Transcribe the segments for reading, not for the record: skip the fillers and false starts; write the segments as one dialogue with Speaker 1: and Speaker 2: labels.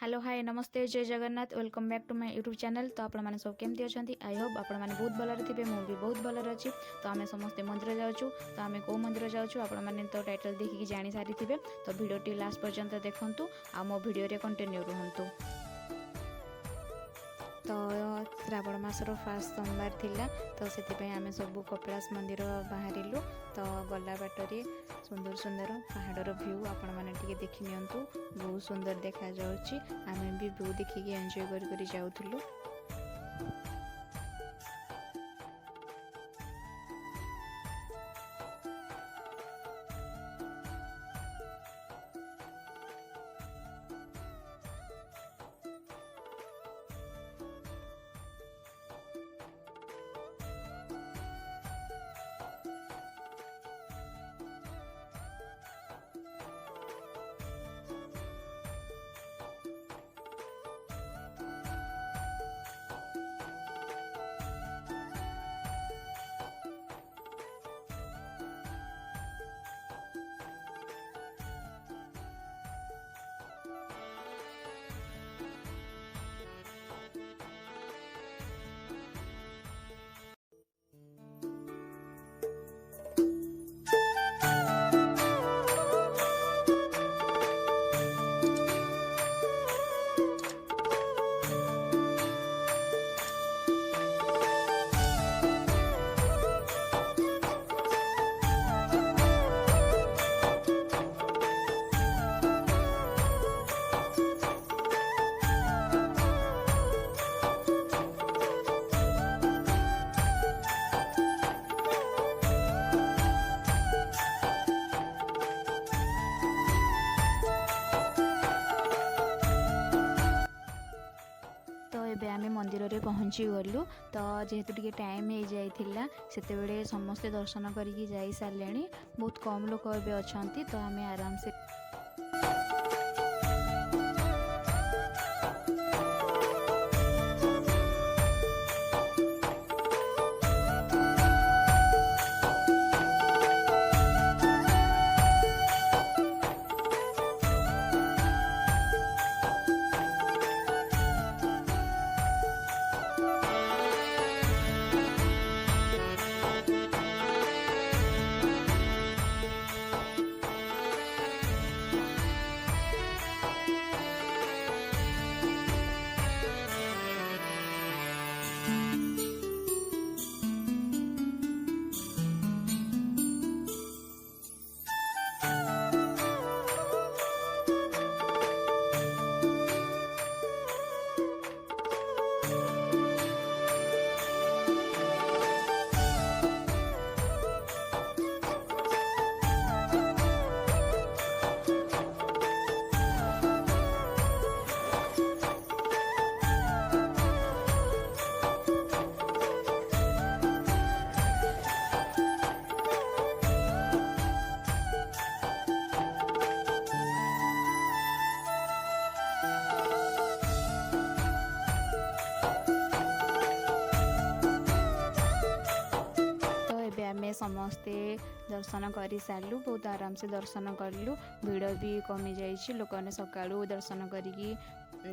Speaker 1: Hello hi नमस्ते जय Jagannath welcome back to my YouTube channel. तो आपण मैंने सब केमती अच्छा आई होप आपण मैंने बहुत भलर थे मुझे बहुत भलर अच्छी। तो आम समस्ते मंदिर जाऊँ तो आम कौ मंदिर जाऊँ आपण मैंने तो टाइटल देखिए जानी सारी थे। तो भिडियोटी लास्ट पर्यंत देखूँ आ मो भिडियो कंटिन्यू रुहतु। तो श्रावण मासर फास्ट सोमवार थिला तो से आम सब कपिलास मंदिर बाहर। तो गला बाटरे सुंदर सुंदर पहाड़र व्यू आपण मैंने देखी नियंतु बहुत सुंदर देखा जाउची। आमे भी व्यू देखिकी एंजॉय करी जाउथुलु। आम मंदिर में पहुँची गलु। तो जेहेतु टिके टाइम हो जाइथिला सेतेबेले समस्ते दर्शन करके जाई सारे बहुत कम लोक ए अच्छा। तो आम आराम से समस्ते दर्शन कर सारू बहुत आराम से दर्शन कलु। भिड़ भी कमी जाइए लोक मैंने सका दर्शन करी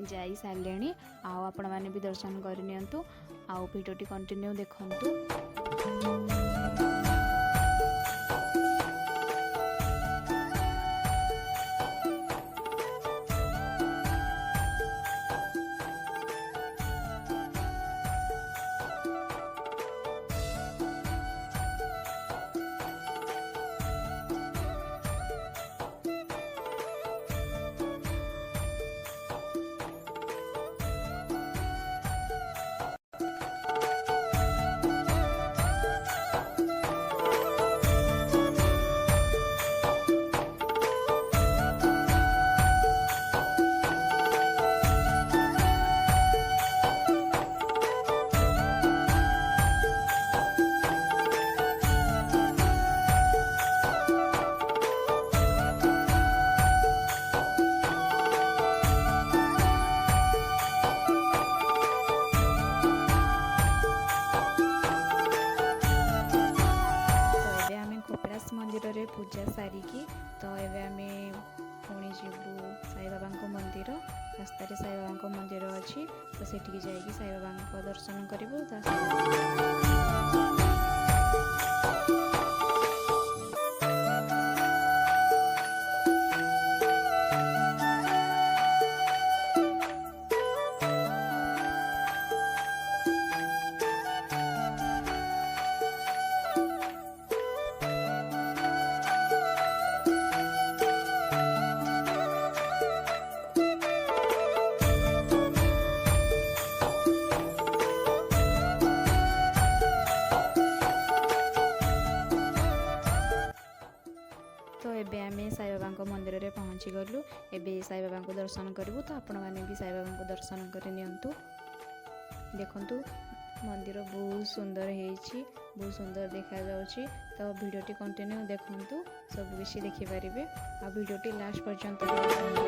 Speaker 1: जाई सारे आपण मैंने भी दर्शन करनी आउ भिडियोटी कंटिन्यू देखंतु। पूजा सारिकी तो एबे आमे पुणी जीवु साई बाबा मंदिर ରାସ୍ତାରେ ସାଇବାବାଙ୍କ ମନ୍ଦିର ଅଛି, ତ ସେଠିକି ଯାଇକି ସାଇବାବାଙ୍କ ଦର୍ଶନ କରିବୁ। तो एबे आमे साईबाबा मंदिर में पहुँची गलु। एबे साईबाबा दर्शन करूँ, तो आपण मैंने भी साईबाबा दर्शन कर नियंतु। देखंतु मंदिर बहुत सुंदर है, बहुत सुंदर देखा जाउछि। तो वीडियोटी कंटिन्यू देखंतु, सब किछि देखि परिबे। आ वीडियोटी लास्ट पर्यंत देखंतु।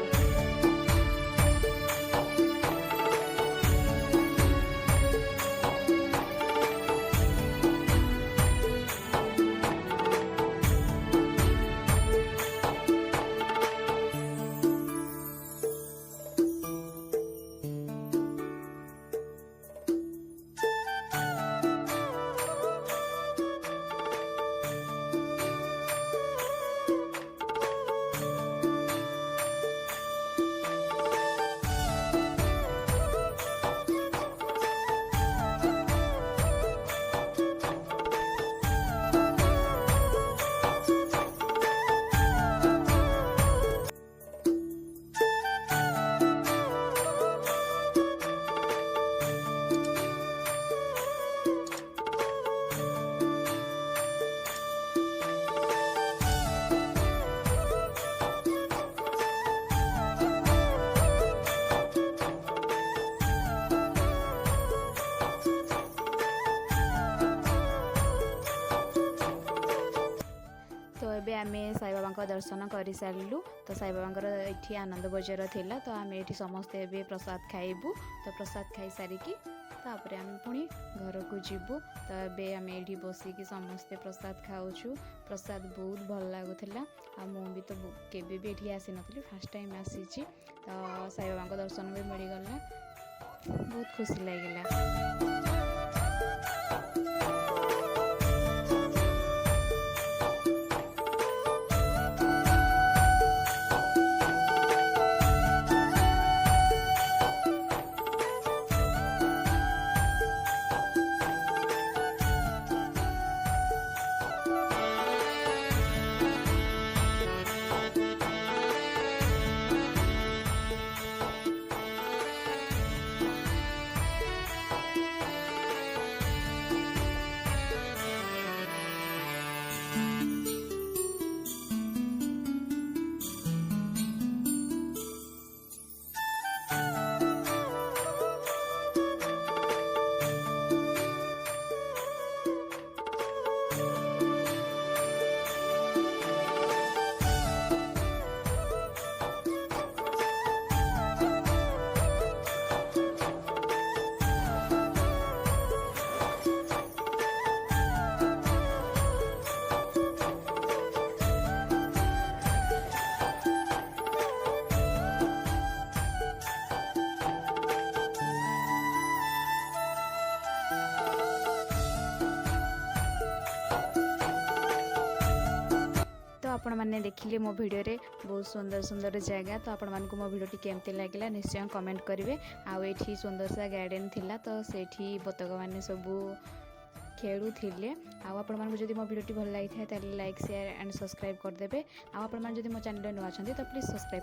Speaker 1: तो एबे आमे साईबाबा दर्शन कर सारू। तो साईबाबा ये आनंद बजार थिला, तो आमे ये समस्ते एबे प्रसाद खाइबू। तो प्रसाद खाई सारिकी तापर आमे पुणी घर को जीवु। तो एबे आमे ये बसिकी समस्ते प्रसाद खाऊछु। प्रसाद बहुत भल लगुला। आ मु भी तो केबे भी ये आसी नथली, फर्स्ट टाइम आसीची। तो साईबाबा दर्शन भी मिलगला, बहुत खुशी लगिला। आपण मैंने देखिले मो वीडियो रे बहुत सुंदर सुंदर जगह। तो आपण मानक मो वीडियो केमती लगिला निश्चय कमेंट करेंगे। आठी सुंदर सा गार्डन थिला, तो सेठी बतक मैंने सबू खेलुले। आपण मानक जदि मो वीडियो भल लगी था लाइक शेयर एंड सब्सक्राइब करदे। आपण मैंने जदि मो चैनल नुआ तो प्लीज सब्सक्राइब।